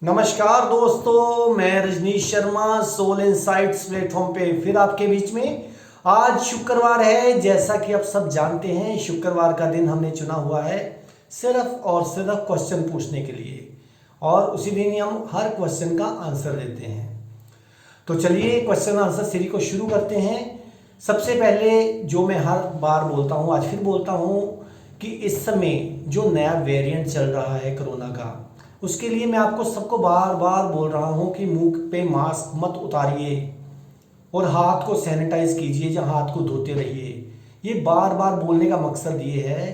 नमस्कार दोस्तों, मैं Rajneesh Sharma soul insights platform पे फिर आपके बीच में। आज शुक्रवार है, जैसा कि आप सब जानते हैं। शुक्रवार का दिन हमने चुना हुआ है सिर्फ और सिर्फ क्वेश्चन पूछने के लिए, और उसी दिन ही हम हर क्वेश्चन का आंसर देते हैं। तो चलिए क्वेश्चन आंसर सीरीज को शुरू करते हैं। सबसे पहले जो मैं हर बार बोलता हूँ, आज फिर बोलता हूँ कि इस समय जो नया वेरिएंट चल रहा है कोरोना का, उसके लिए मैं आपको सबको बार बार बोल रहा हूँ कि मुंह पे मास्क मत उतारिए और हाथ को सैनिटाइज कीजिए, जहाँ हाथ को धोते रहिए। ये बार बार बोलने का मकसद ये है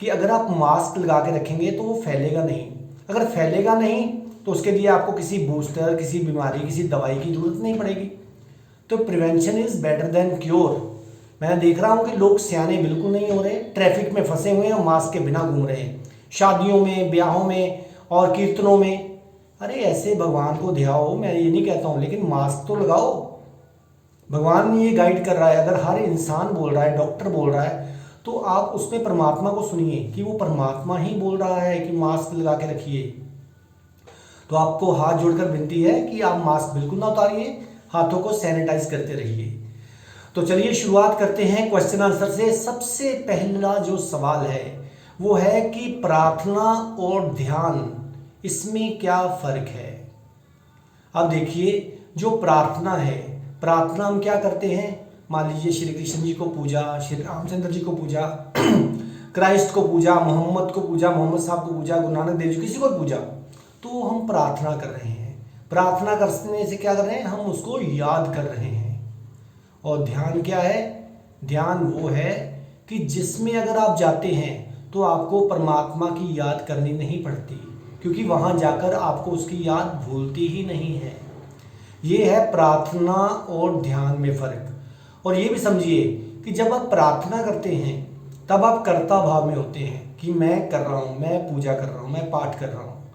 कि अगर आप मास्क लगा के रखेंगे तो वो फैलेगा नहीं। अगर फैलेगा नहीं तो उसके लिए आपको किसी बूस्टर, किसी बीमारी, किसी दवाई की जरूरत नहीं पड़ेगी। तो prevention is better than cure. मैं देख रहा हूँ कि लोग सियाने बिल्कुल नहीं हो रहे, ट्रैफिक में फंसे हुए हैं और मास्क के बिना घूम रहे हैं, शादियों में, ब्याहों में और कीर्तनों में। अरे ऐसे भगवान को ध्याओ, मैं ये नहीं कहता हूँ, लेकिन मास्क तो लगाओ। भगवान ये गाइड कर रहा है। अगर हर इंसान बोल रहा है, डॉक्टर बोल रहा है, तो आप उसमें परमात्मा को सुनिए कि वो परमात्मा ही बोल रहा है कि मास्क लगा के रखिए। तो आपको हाथ जोड़कर विनती है कि आप मास्क बिल्कुल ना उतारिए, हाथों को सैनिटाइज करते रहिए। तो चलिए शुरुआत करते हैं क्वेश्चन आंसर से। सबसे पहला जो सवाल है वो है कि प्रार्थना और ध्यान, इसमें क्या फर्क है। अब देखिए, जो प्रार्थना है, प्रार्थना हम क्या करते हैं। मान लीजिए श्री कृष्ण जी को पूजा, श्री रामचंद्र जी को पूजा, क्राइस्ट को पूजा, मोहम्मद को पूजा, मोहम्मद साहब को पूजा, गुरु नानक देव जी, किसी को पूजा, तो हम प्रार्थना कर रहे हैं। प्रार्थना करने से क्या कर रहे हैं, हम उसको याद कर रहे हैं। और ध्यान क्या है, ध्यान वो है कि जिसमें अगर आप जाते हैं तो आपको परमात्मा की याद करनी नहीं पड़ती, क्योंकि वहाँ जाकर आपको उसकी याद भूलती ही नहीं है। ये है प्रार्थना और ध्यान में फ़र्क। और ये भी समझिए कि जब आप प्रार्थना करते हैं तब आप कर्ता भाव में होते हैं कि मैं कर रहा हूँ, मैं पूजा कर रहा हूँ, मैं पाठ कर रहा हूँ।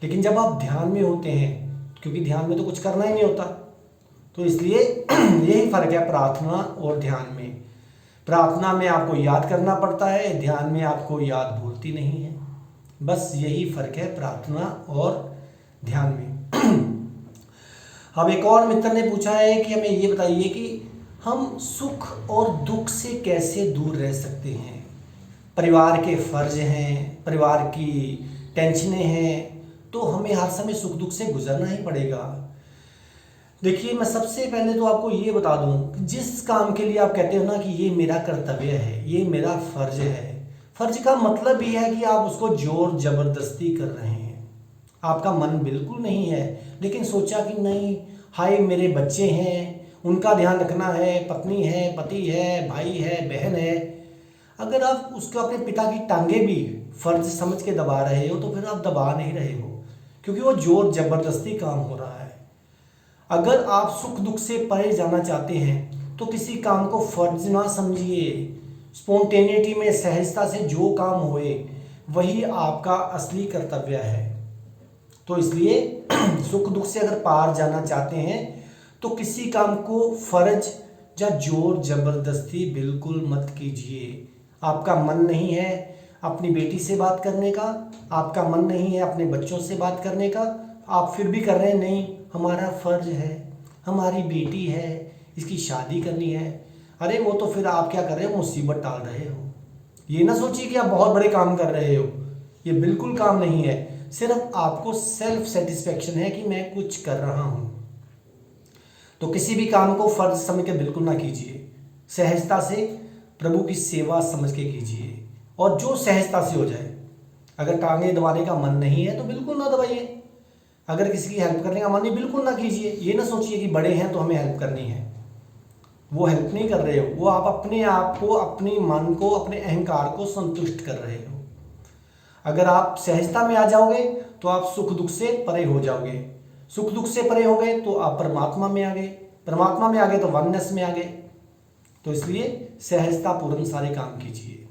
लेकिन जब आप ध्यान में होते हैं, क्योंकि ध्यान में तो कुछ करना ही नहीं होता, तो इसलिए यही फ़र्क है प्रार्थना और ध्यान में। प्रार्थना में आपको याद करना पड़ता है, ध्यान में आपको याद भूलती नहीं है। बस यही फ़र्क है प्रार्थना और ध्यान में। अब एक और मित्र ने पूछा है कि हमें ये बताइए कि हम सुख और दुख से कैसे दूर रह सकते हैं। परिवार के फ़र्ज हैं, परिवार की टेंशनें हैं, तो हमें हर समय सुख दुख से गुजरना ही पड़ेगा। देखिए, मैं सबसे पहले तो आपको ये बता दूं कि जिस काम के लिए आप कहते हो ना कि ये मेरा कर्तव्य है, ये मेरा फर्ज है, फर्ज का मतलब ये है कि आप उसको जोर जबरदस्ती कर रहे हैं। आपका मन बिल्कुल नहीं है, लेकिन सोचा कि नहीं, हाय मेरे बच्चे हैं, उनका ध्यान रखना है, पत्नी है, पति है, भाई है, बहन है। अगर आप उसको अपने पिता की टांगे भी फर्ज समझ के दबा रहे हो तो फिर आप दबा नहीं रहे हो, क्योंकि वो जोर जबरदस्ती काम हो रहा है। अगर आप सुख दुख से परे जाना चाहते हैं तो किसी काम को फर्ज ना समझिए। स्पॉन्टेनिटी में, सहजता से जो काम होए वही आपका असली कर्तव्य है। तो इसलिए सुख दुख से अगर पार जाना चाहते हैं तो किसी काम को फर्ज या जोर जबरदस्ती बिल्कुल मत कीजिए। आपका मन नहीं है अपनी बेटी से बात करने का, आपका मन नहीं है अपने बच्चों से बात करने का, आप फिर भी कर रहे हैं, नहीं हमारा फर्ज है, हमारी बेटी है, इसकी शादी करनी है। अरे वो तो फिर आप क्या कर रहे हो, मुसीबत डाल रहे हो। ये ना सोचिए कि आप बहुत बड़े काम कर रहे हो, ये बिल्कुल काम नहीं है। सिर्फ आपको सेल्फ सेटिस्फेक्शन है कि मैं कुछ कर रहा हूँ। तो किसी भी काम को फर्ज समझ के बिल्कुल ना कीजिए, सहजता से प्रभु की सेवा समझ के कीजिए, और जो सहजता से हो जाए। अगर टांगे दबाने का मन नहीं है तो बिल्कुल ना दबाइए। अगर किसी की हेल्प करने का मन नहीं, बिल्कुल ना कीजिए। ये ना सोचिए कि बड़े हैं तो हमें हेल्प करनी है, वो हेल्प नहीं कर रहे हो, वो आप अपने आप को, अपने मन को, अपने अहंकार को संतुष्ट कर रहे हो। अगर आप सहजता में आ जाओगे तो आप सुख दुख से परे हो जाओगे। सुख दुख से परे हो गए तो आप परमात्मा में आ गए, परमात्मा में आ गए तो वननेस में आ गए। तो इसलिए सहजता पूर्ण सारे काम कीजिए।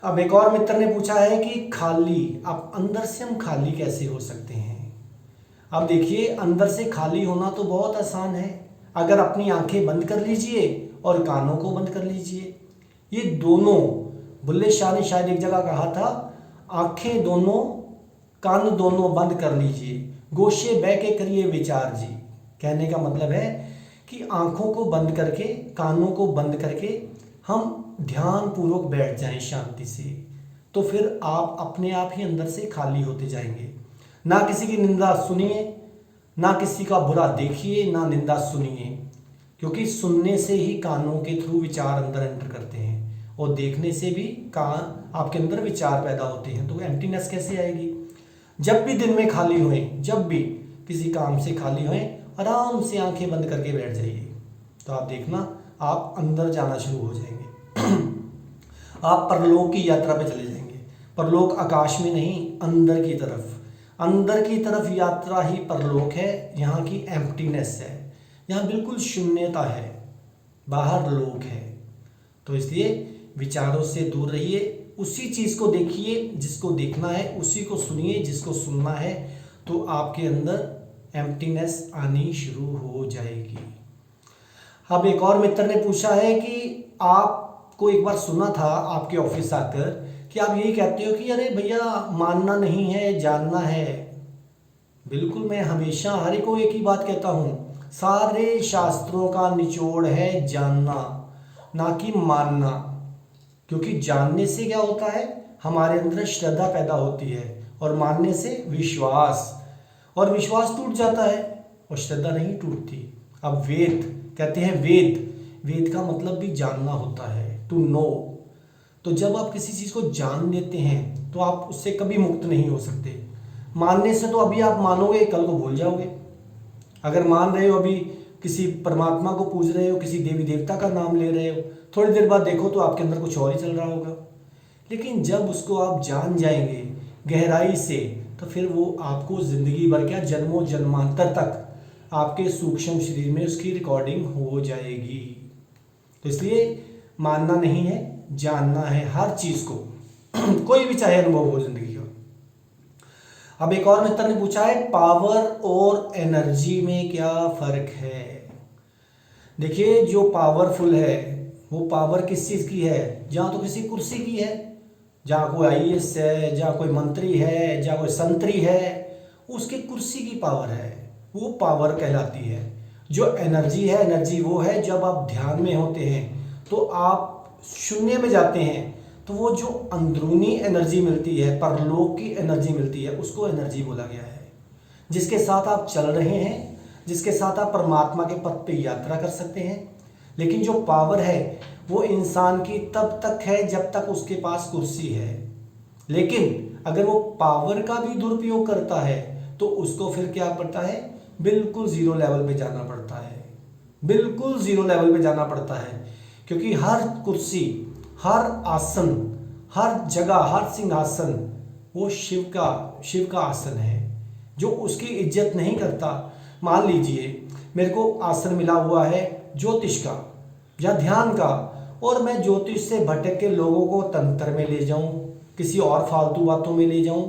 अब एक और मित्र ने पूछा है कि खाली, आप अंदर से हम खाली कैसे हो सकते हैं। अब देखिए, अंदर से खाली होना तो बहुत आसान है। अगर अपनी आंखें बंद कर लीजिए और कानों को बंद कर लीजिए, ये दोनों, बुल्ले शाह ने शायद एक जगह कहा था, आंखें दोनों कान दोनों बंद कर लीजिए, गोशे बह के करिए विचार जी। कहने का मतलब है कि आंखों को बंद करके, कानों को बंद करके हम ध्यान पूर्वक बैठ जाएं शांति से, तो फिर आप अपने आप ही अंदर से खाली होते जाएंगे। ना किसी की निंदा सुनिए, ना किसी का बुरा देखिए, ना निंदा सुनिए, क्योंकि सुनने से ही कानों के थ्रू विचार अंदर एंटर करते हैं और देखने से भी कान आपके अंदर विचार पैदा होते हैं। तो एम्प्टीनेस कैसे आएगी? जब भी दिन में खाली होए, जब भी किसी काम से खाली होए, आराम से आंखें बंद करके बैठ जाइए, तो आप देखना आप अंदर जाना शुरू हो जाएंगे। आप परलोक की यात्रा पे चले जाएंगे। परलोक आकाश में नहीं, अंदर की तरफ। अंदर की तरफ यात्रा ही परलोक है। यहाँ की एम्प्टीनेस है, यहाँ बिल्कुल शून्यता है, बाहर लोक है। तो इसलिए विचारों से दूर रहिए, उसी चीज़ को देखिए जिसको देखना है, उसी को सुनिए जिसको सुनना है, तो आपके अंदर एम्प्टीनेस आनी शुरू हो जाएगी। अब एक और मित्र ने पूछा है कि आपको एक बार सुना था आपके ऑफिस आकर कि आप यही कहते हो कि अरे भैया मानना नहीं है, जानना है। बिल्कुल, मैं हमेशा हर एक को एक ही बात कहता हूँ, सारे शास्त्रों का निचोड़ है जानना, ना कि मानना। क्योंकि जानने से क्या होता है, हमारे अंदर श्रद्धा पैदा होती है, और मानने से विश्वास, और विश्वास टूट जाता है और श्रद्धा नहीं टूटती। अब वेद कहते हैं, वेद का मतलब भी जानना होता है, टू नो। तो जब आप किसी चीज़ को जान लेते हैं तो आप उससे कभी मुक्त नहीं हो सकते। मानने से तो अभी आप मानोगे, कल को भूल जाओगे। अगर मान रहे हो, अभी किसी परमात्मा को पूज रहे हो, किसी देवी देवता का नाम ले रहे हो, थोड़ी देर बाद देखो तो आपके अंदर कुछ और ही चल रहा होगा। लेकिन जब उसको आप जान जाएंगे गहराई से, तो फिर वो आपको ज़िंदगी भर, क्या जन्मों जन्मांतर तक आपके सूक्ष्म शरीर में उसकी रिकॉर्डिंग हो जाएगी। तो इसलिए मानना नहीं है, जानना है हर चीज़ को, कोई भी चाहे अनुभव हो जिंदगी का। अब एक और मित्र ने पूछा है, पावर और एनर्जी में क्या फ़र्क है? देखिए, जो पावरफुल है वो पावर किस चीज़ की है? जहाँ तो किसी कुर्सी की है, जहाँ कोई आईएएस है, जहाँ कोई मंत्री है, जहाँ कोई संतरी है, उसकी कुर्सी की पावर है, वो पावर कहलाती है। जो एनर्जी है, एनर्जी वो है जब आप ध्यान में होते हैं तो आप शून्य में जाते हैं, तो वो जो अंदरूनी एनर्जी मिलती है, परलोक की एनर्जी मिलती है, उसको एनर्जी बोला गया है। जिसके साथ आप चल रहे हैं, जिसके साथ आप परमात्मा के पथ पे यात्रा कर सकते हैं। लेकिन जो पावर है वो इंसान की तब तक है जब तक उसके पास कुर्सी है। लेकिन अगर वो पावर का भी दुरुपयोग करता है तो उसको फिर क्या पड़ता है? बिल्कुल जीरो लेवल पे जाना पड़ता है, बिल्कुल जीरो लेवल पे जाना पड़ता है। क्योंकि हर कुर्सी, हर आसन, हर जगह, हर सिंहासन वो शिव का आसन है, जो उसकी इज्जत नहीं करता। मान लीजिए मेरे को आसन मिला हुआ है ज्योतिष का या ध्यान का, और मैं ज्योतिष से भटक के लोगों को तंत्र में ले जाऊं, किसी और फालतू बातों में ले जाऊं,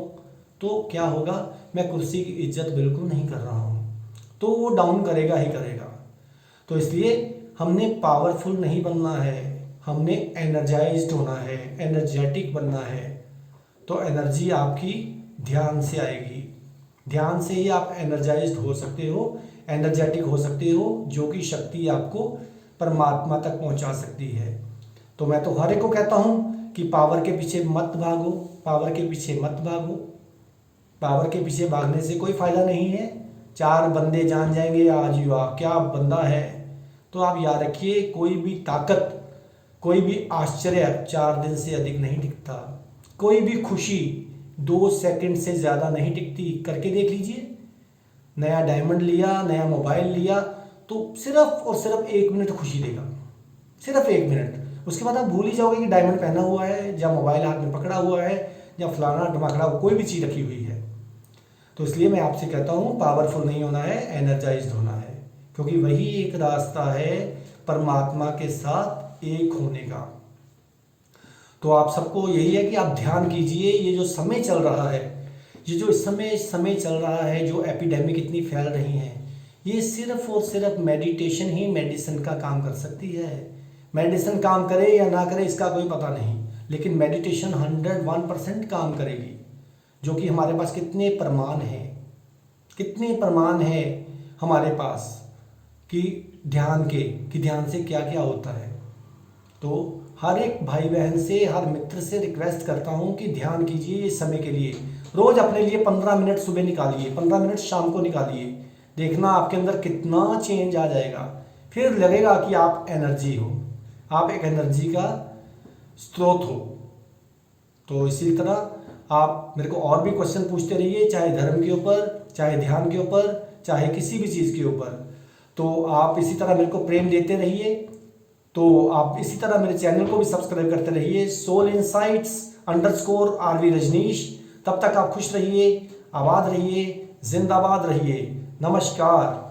तो क्या होगा? मैं कुर्सी की इज्जत बिल्कुल नहीं कर रहा हूं, तो वो डाउन करेगा ही करेगा। तो इसलिए हमने पावरफुल नहीं बनना है, हमने एनर्जाइज्ड होना है, एनर्जेटिक बनना है। तो एनर्जी आपकी ध्यान से आएगी, ध्यान से ही आप एनर्जाइज्ड हो सकते हो, एनर्जेटिक हो सकते हो, जो कि शक्ति आपको परमात्मा तक पहुंचा सकती है। तो मैं तो हर एक को कहता हूं कि पावर के पीछे मत भागो, पावर के पीछे मत भागो। पावर के पीछे भागने से कोई फायदा नहीं है। 4 बंदे जान जाएंगे आज युवा क्या बंदा है। तो आप याद रखिए, कोई भी ताकत, कोई भी आश्चर्य 4 दिन से अधिक नहीं टिकता। कोई भी खुशी 2 सेकंड से ज़्यादा नहीं टिकती। करके देख लीजिए, नया डायमंड लिया, नया मोबाइल लिया, तो सिर्फ और सिर्फ 1 मिनट खुशी देगा, सिर्फ 1 मिनट। उसके बाद आप भूल ही जाओगे कि डायमंड पहना हुआ है, या मोबाइल हाथ में पकड़ा हुआ है, या फलाना ढमाकड़ा कोई भी चीज़ रखी हुई है। तो इसलिए मैं आपसे कहता हूँ, पावरफुल नहीं होना है, एनर्जाइज्ड होना है, क्योंकि वही एक रास्ता है परमात्मा के साथ एक होने का। तो आप सबको यही है कि आप ध्यान कीजिए। ये जो समय चल रहा है, ये जो इस समय चल रहा है, जो एपिडेमिक इतनी फैल रही है, ये सिर्फ और सिर्फ मेडिटेशन ही मेडिसिन का काम कर सकती है। मेडिसिन काम करे या ना करे इसका कोई पता नहीं, लेकिन मेडिटेशन 101% काम करेगी। जो कि हमारे पास कितने प्रमाण हैं हमारे पास कि ध्यान कि ध्यान से क्या क्या होता है। तो हर एक भाई बहन से, हर मित्र से रिक्वेस्ट करता हूँ कि ध्यान कीजिए इस समय के लिए। रोज़ अपने लिए 15 मिनट सुबह निकालिए, 15 मिनट शाम को निकालिए। देखना आपके अंदर कितना चेंज आ जाएगा। फिर लगेगा कि आप एनर्जी हो, आप एक एनर्जी का स्रोत हो। तो इसी तरह आप मेरे को और भी क्वेश्चन पूछते रहिए, चाहे धर्म के ऊपर, चाहे ध्यान के ऊपर, चाहे किसी भी चीज़ के ऊपर। तो आप इसी तरह मेरे को प्रेम देते रहिए। तो आप इसी तरह मेरे चैनल को भी सब्सक्राइब करते रहिए, सोल इनसाइट्स _RV रजनीश। तब तक आप खुश रहिए, आबाद रहिए, जिंदाबाद रहिए। नमस्कार।